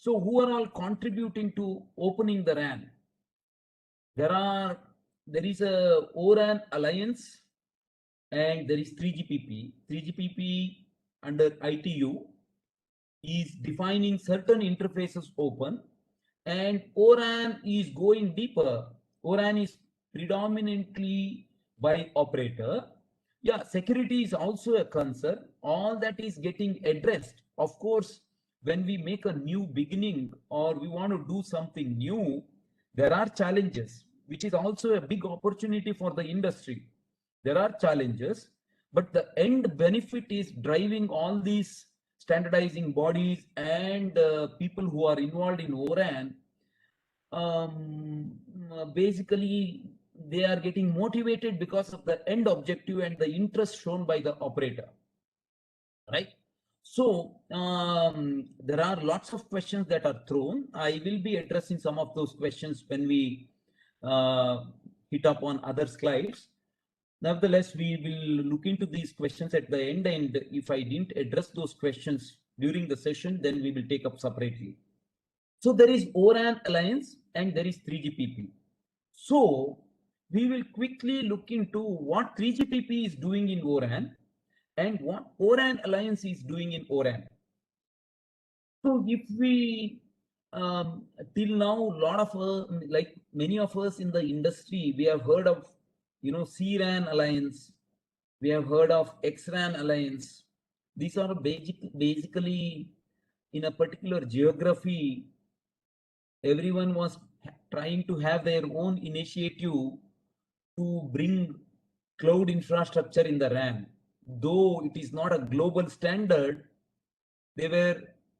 So who are all contributing to opening the RAN? There is a ORAN Alliance and there is 3GPP. 3GPP under ITU is defining certain interfaces open, and ORAN is going deeper. ORAN is predominantly by operator. Yeah, security is also a concern. All that is getting addressed. Of course, when we make a new beginning or we want to do something new, there are challenges, which is also a big opportunity for the industry. There are challenges, but the end benefit is driving all these standardizing bodies and people who are involved in ORAN. Basically, they are getting motivated because of the end objective and the interest shown by the operator, right? So there are lots of questions that are thrown. I will be addressing some of those questions when we hit up on other slides. Nevertheless, we will look into these questions at the end, and if I didn't address those questions during the session, then we will take up separately. So there is ORAN Alliance and there is 3GPP. So we will quickly look into what 3GPP is doing in ORAN and what ORAN Alliance is doing in ORAN. So if we till now, a lot of like many of us in the industry, we have heard of CRAN Alliance, we have heard of XRAN Alliance. These are basically in a particular geography. Everyone was trying to have their own initiative to bring cloud infrastructure in the RAN. Though it is not a global standard, they were,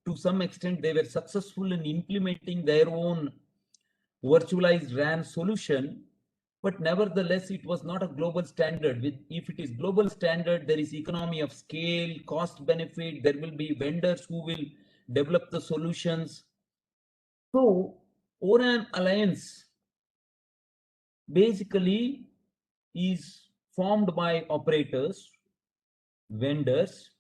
to some extent, they were successful in implementing their own virtualized RAN solution, but nevertheless, it was not a global standard. If it is global standard, there is economy of scale, cost benefit, there will be vendors who will develop the solutions. So ORAN Alliance basically is formed by operators, vendors,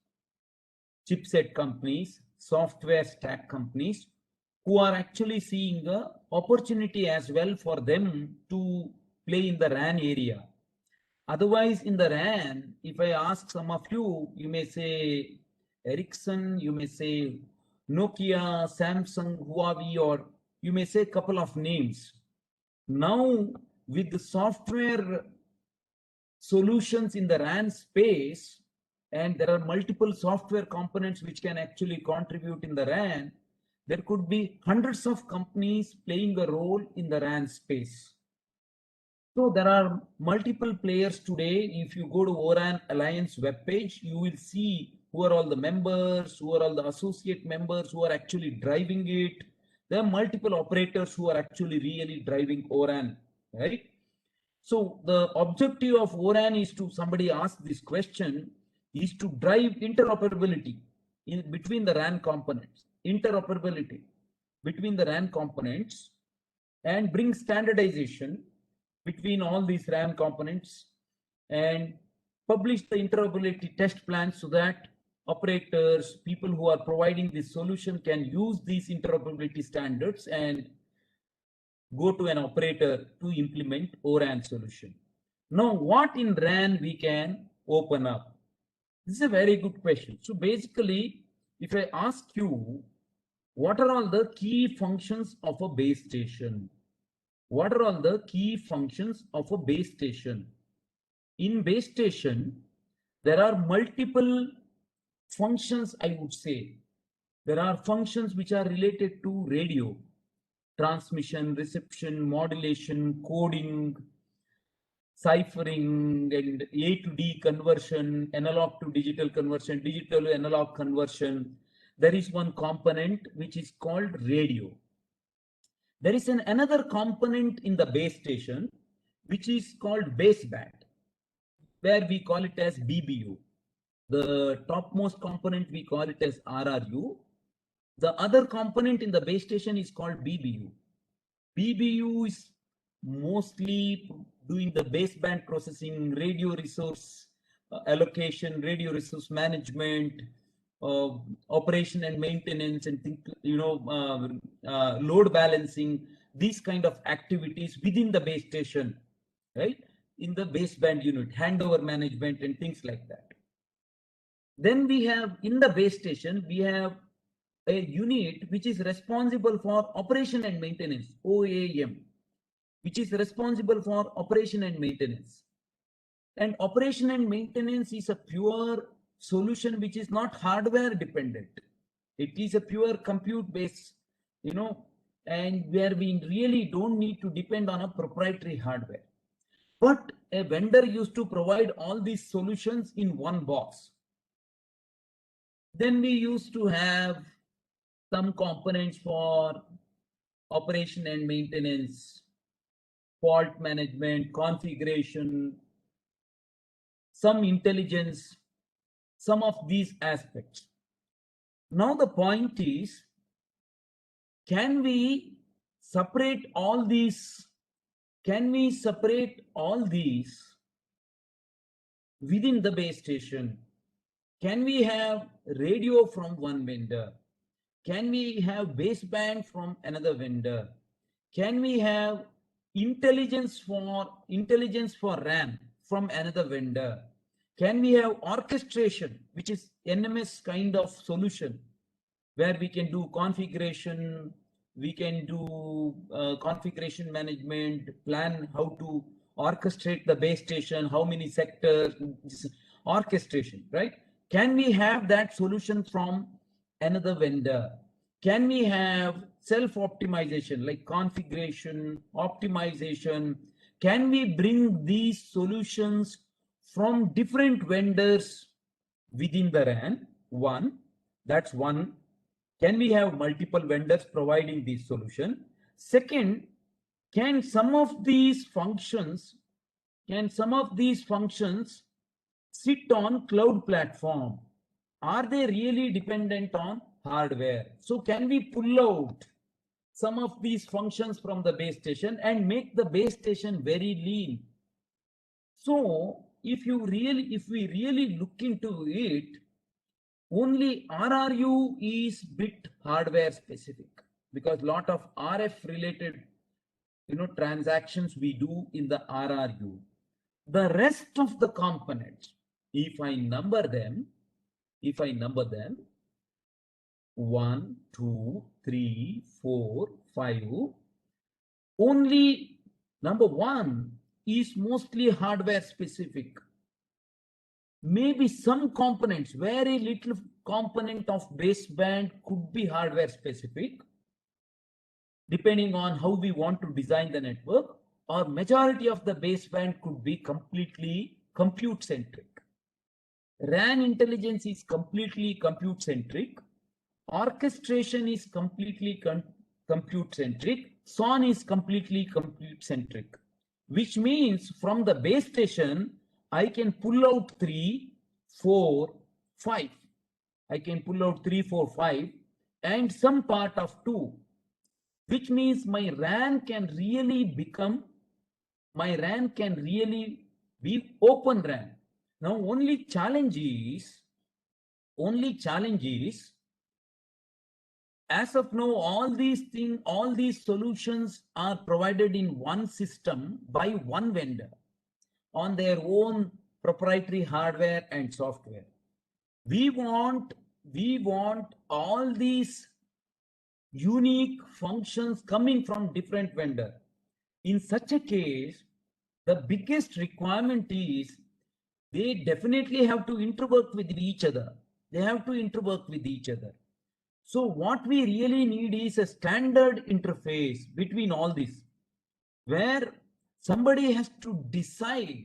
chipset companies, software stack companies, who are actually seeing the opportunity as well for them to play in the RAN area. Otherwise, in the RAN, if I ask some of you, you may say Ericsson, you may say Nokia, Samsung, Huawei, or you may say a couple of names. Now, with the software solutions in the RAN space, and there are multiple software components which can actually contribute in the RAN, there could be hundreds of companies playing a role in the RAN space. So there are multiple players today. If you go to ORAN Alliance webpage, you will see who are all the members, who are all the associate members who are actually driving it. There are multiple operators who are actually really driving ORAN, right? So the objective of ORAN is to, somebody asked this question, is to drive interoperability between the RAN components, interoperability between the RAN components, and bring standardization between all these RAN components and publish the interoperability test plans so that operators, people who are providing this solution can use these interoperability standards and go to an operator to implement ORAN solution. Now, what in RAN we can open up? This is a very good question. So basically, if I ask you, what are all the key functions of a base station? What are all the key functions of a base station? In base station, there are multiple functions, I would say. There are functions which are related to radio, transmission, reception, modulation, coding, ciphering, and A to D conversion, analog to digital conversion, digital to analog conversion. There is one component which is called radio. There is another component in the base station which is called baseband, where we call it as BBU. The topmost component, we call it as RRU. The other component in the base station is called BBU. BBU is mostly doing the baseband processing, radio resource allocation, radio resource management, operation and maintenance and load balancing, these kind of activities within the base station, right? In the baseband unit, handover management and things like that. Then we have in the base station, we have a unit which is responsible for operation and maintenance, OAM, which is responsible for operation and maintenance. And operation and maintenance is a pure solution which is not hardware dependent. It is a pure compute based, and where we really don't need to depend on a proprietary hardware. But a vendor used to provide all these solutions in one box. Then we used to have some components for operation and maintenance, fault management, configuration, some intelligence, some of these aspects. Now the point is, can we separate all these? Can we separate all these within the base station? Can we have radio from one vendor? Can we have baseband from another vendor? Can we have intelligence for RAN from another vendor? Can we have orchestration, which is NMS kind of solution, where we can do configuration, we can do configuration management, plan how to orchestrate the base station, how many sectors, orchestration, right? Can we have that solution from another vendor? Can we have self-optimization like configuration, optimization? Can we bring these solutions from different vendors within the RAN? One, that's one. Can we have multiple vendors providing this solution? Second, can some of these functions sit on cloud platform? Are they really dependent on hardware? So can we pull out some of these functions from the base station and make the base station very lean? So if we really look into it, only RRU is bit hardware specific, because a lot of RF related transactions we do in the RRU. The rest of the components, if I number them, 1, 2, 3, 4, 5, only number 1 is mostly hardware specific. Maybe some components, very little component of baseband could be hardware specific, depending on how we want to design the network, or majority of the baseband could be completely compute centric. RAN intelligence is completely compute centric. Orchestration is completely compute centric. SON is completely compute centric, which means from the base station, I can pull out 3, 4, 5. I can pull out 3, 4, 5 and some part of 2, which means my RAN can really be open RAN. Now only challenge is, as of now, all these solutions are provided in one system by one vendor on their own proprietary hardware and software. We want all these unique functions coming from different vendor. In such a case, the biggest requirement is they definitely have to interwork with each other. So what we really need is a standard interface between all these, where somebody has to decide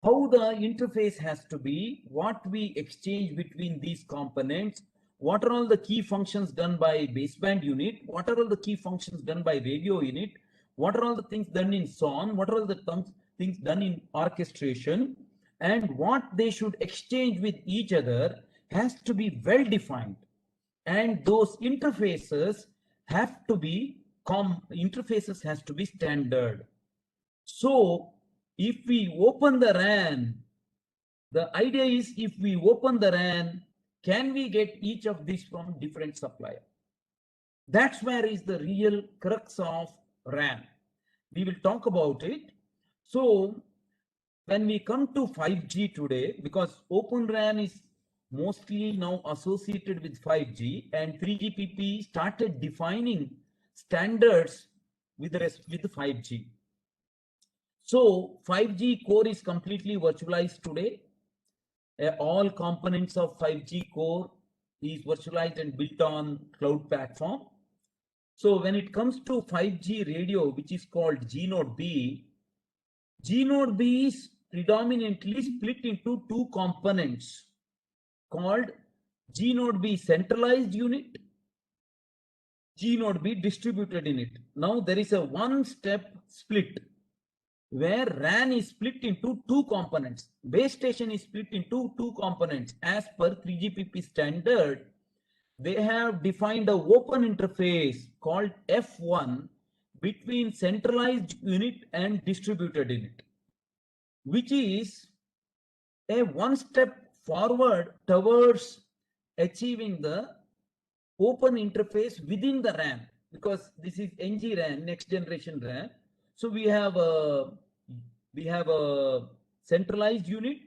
how the interface has to be, what we exchange between these components, what are all the key functions done by baseband unit, what are all the key functions done by radio unit, what are all the things done in SON, what are all the things done in orchestration, and what they should exchange with each other has to be well defined. And those interfaces have to be standard. So if we open the RAN, the idea is if we open the RAN, can we get each of these from different supplier? That's where is the real crux of RAN. We will talk about it. So when we come to 5G today, because Open RAN is mostly now associated with 5G, and 3GPP started defining standards with 5G. So 5G core is completely virtualized today. All components of 5G core is virtualized and built on cloud platform. So when it comes to 5G radio, which is called G-Node B, G-Node B is predominantly split into two components called G-Node B centralized unit, G-Node B distributed unit. Now there is a one-step split where RAN is split into two components. Base station is split into two components. As per 3GPP standard, they have defined an open interface called F1 between centralized unit and distributed unit, which is a one step forward towards achieving the open interface within the RAN, because this is NG-RAN, next generation RAN. So we have a centralized unit,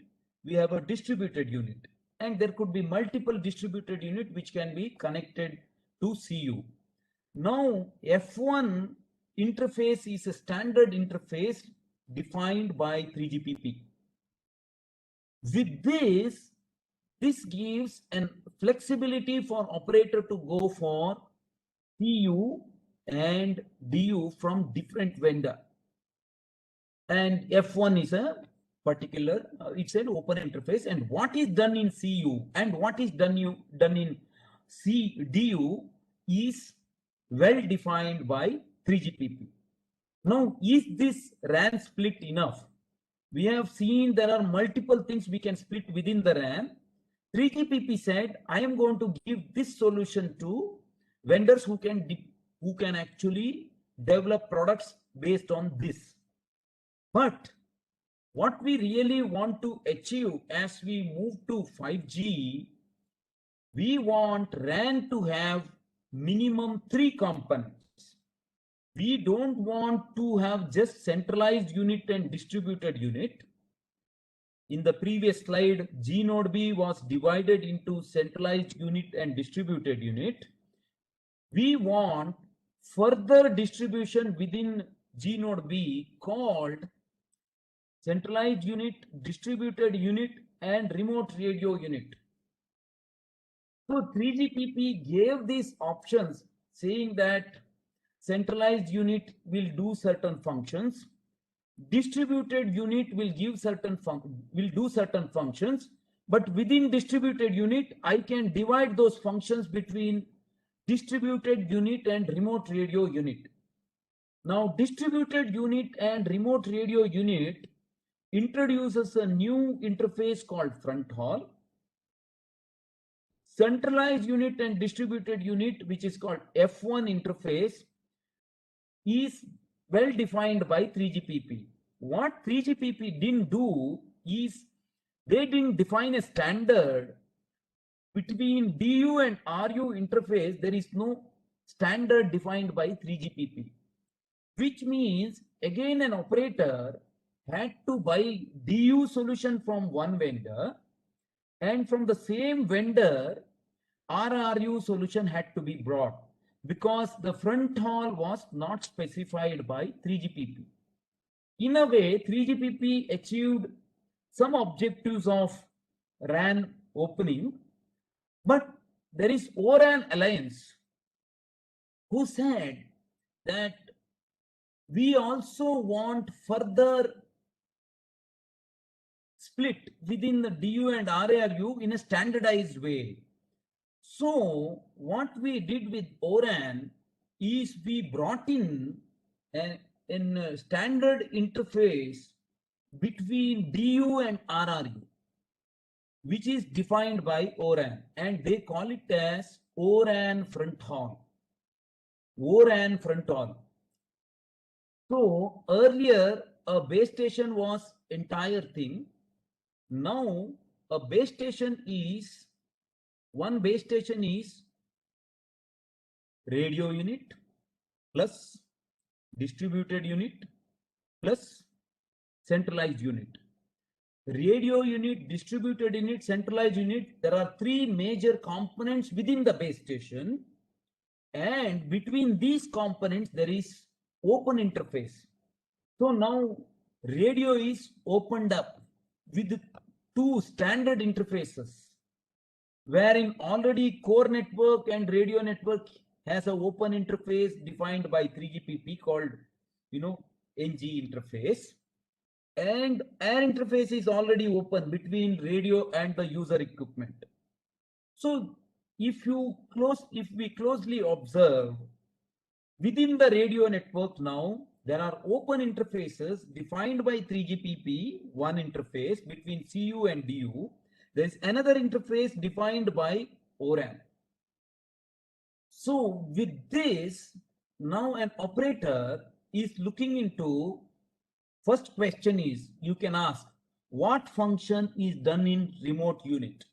we have a distributed unit, and there could be multiple distributed unit which can be connected to CU. Now F1 interface is a standard interface defined by 3GPP. With this gives an flexibility for operator to go for CU and DU from different vendor. And F1 is a particular, it's an open interface, and what is done in CU and what is done in DU is well defined by 3GPP. Now, is this RAN split enough? We have seen there are multiple things we can split within the RAN. 3GPP said, I am going to give this solution to vendors who can actually develop products based on this. But what we really want to achieve as we move to 5G, we want RAN to have minimum 3 components. We don't want to have just centralized unit and distributed unit. In the previous slide, G-Node B was divided into centralized unit and distributed unit. We want further distribution within G-Node B called centralized unit, distributed unit, and remote radio unit. So 3GPP gave these options saying that centralized unit will do certain functions, distributed unit will give do certain functions, but within distributed unit, I can divide those functions between distributed unit and remote radio unit. Now, distributed unit and remote radio unit introduces a new interface called front haul. Centralized unit and distributed unit, which is called F1 interface, is well defined by 3GPP. What 3GPP didn't do is they didn't define a standard between DU and RU interface. There is no standard defined by 3GPP, which means again an operator had to buy DU solution from one vendor, and from the same vendor RRU solution had to be brought, because the front haul was not specified by 3GPP. In a way, 3GPP achieved some objectives of RAN opening, but there is O-RAN Alliance who said that we also want further split within the DU and RRU in a standardized way. So what we did with O-RAN is we brought in a standard interface between DU and RRU, which is defined by O-RAN, and they call it as O-RAN front haul. O-RAN front haul. So earlier a base station was entire thing. Now a base station is One base station is radio unit plus distributed unit plus centralized unit. Radio unit, distributed unit, centralized unit, there are three major components within the base station, and between these components there is open interface. So now radio is opened up with two standard interfaces, wherein already core network and radio network has an open interface defined by 3GPP called, NG interface. And air interface is already open between radio and the user equipment. So if we closely observe, within the radio network now, there are open interfaces defined by 3GPP, one interface between CU and DU. There is another interface defined by ORAN. So with this, now an operator is looking into, first question is, you can ask, what function is done in remote unit?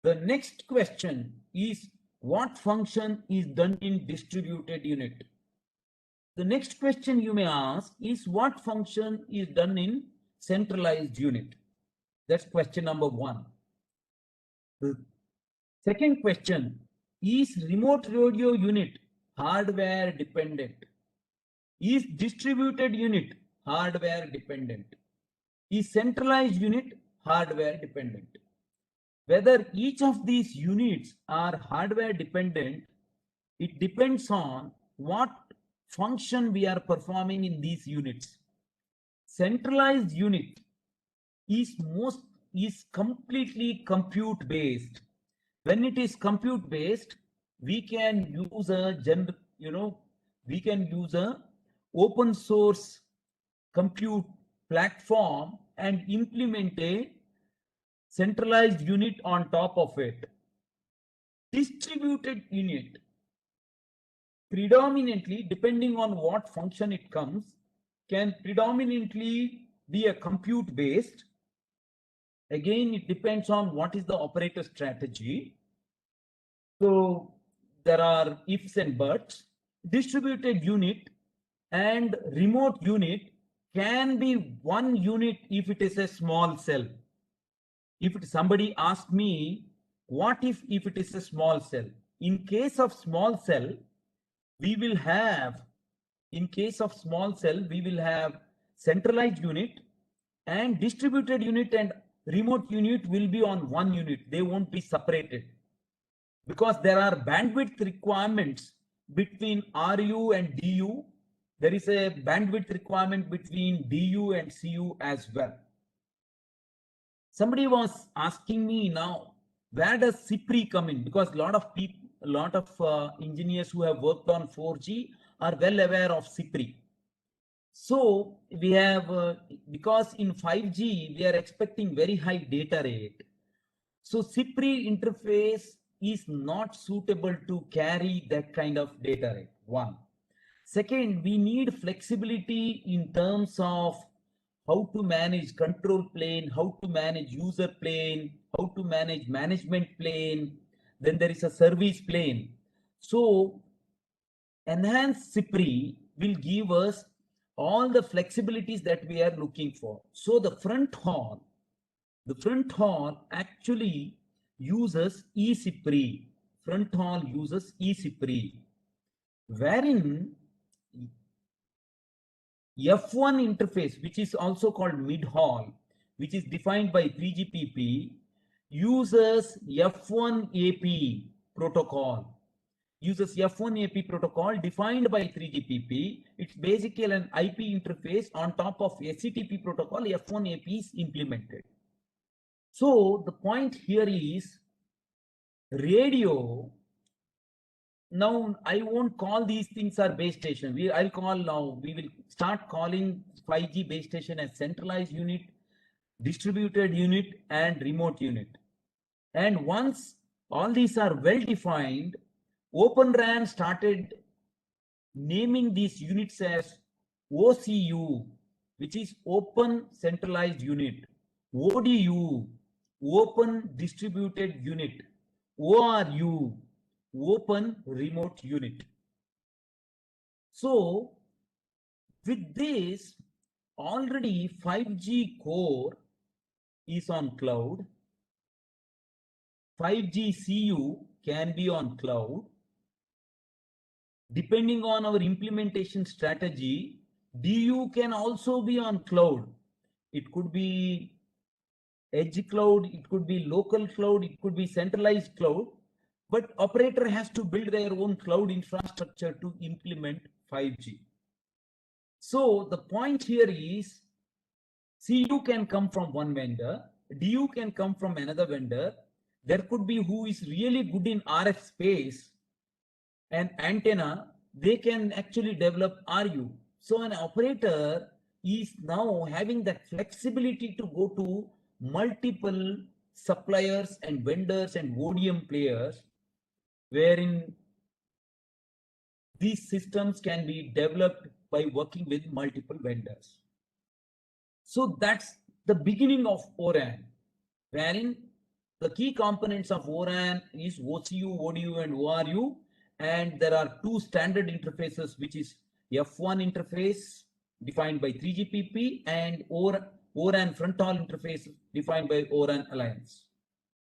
The next question is, what function is done in distributed unit? The next question you may ask is, what function is done in centralized unit? That's question number one. The second question, is remote radio unit hardware dependent? Is distributed unit hardware dependent? Is centralized unit hardware dependent? Whether each of these units are hardware dependent, it depends on what function we are performing in these units. Centralized unit is completely compute based. When it is compute based, we can use a open source compute platform and implement a centralized unit on top of it. Distributed unit, predominantly, depending on what function it comes, can predominantly be a compute based. Again, it depends on what is the operator strategy. So there are ifs and buts. Distributed unit and remote unit can be one unit if it is a small cell. If somebody asks me, what if it is a small cell? In case of small cell, we will have centralized unit, and distributed unit and remote unit will be on one unit. They won't be separated, because there are bandwidth requirements between RU and DU. There is a bandwidth requirement between DU and CU as well. Somebody was asking me now, where does CPRI come in? Because a lot of engineers who have worked on 4G are well aware of CPRI. So we have, because in 5G, we are expecting very high data rate. So CPRI interface is not suitable to carry that kind of data rate, one. Second, we need flexibility in terms of how to manage control plane, how to manage user plane, how to manage management plane. Then there is a service plane. So enhanced CPRI will give us all the flexibilities that we are looking for. So the front hall actually uses eCPRI. Front hall uses eCPRI, wherein F1 interface, which is also called mid hall, which is defined by 3GPP, uses F1AP protocol. F1AP protocol defined by 3GPP. It's basically an IP interface on top of SCTP protocol. F1AP is implemented. So the point here is radio. Now I won't call these things are base station. We will start calling 5G base station as centralized unit, distributed unit, and remote unit. And once all these are well defined, Open RAN started naming these units as OCU, which is Open Centralized Unit, ODU, Open Distributed Unit, ORU, Open Remote Unit. So with this, already 5G core is on cloud. 5G CU can be on cloud. Depending on our implementation strategy, DU can also be on cloud. It could be edge cloud, it could be local cloud, it could be centralized cloud, but operator has to build their own cloud infrastructure to implement 5G. So the point here is CU can come from one vendor, DU can come from another vendor. There could be who is really good in RF space and antenna, they can actually develop RU. So an operator is now having that flexibility to go to multiple suppliers and vendors and ODM players, wherein these systems can be developed by working with multiple vendors. So that's the beginning of ORAN, wherein the key components of ORAN is OCU, ODU, and ORU. And there are two standard interfaces, which is F1 interface defined by 3GPP and ORAN fronthaul interface defined by ORAN Alliance.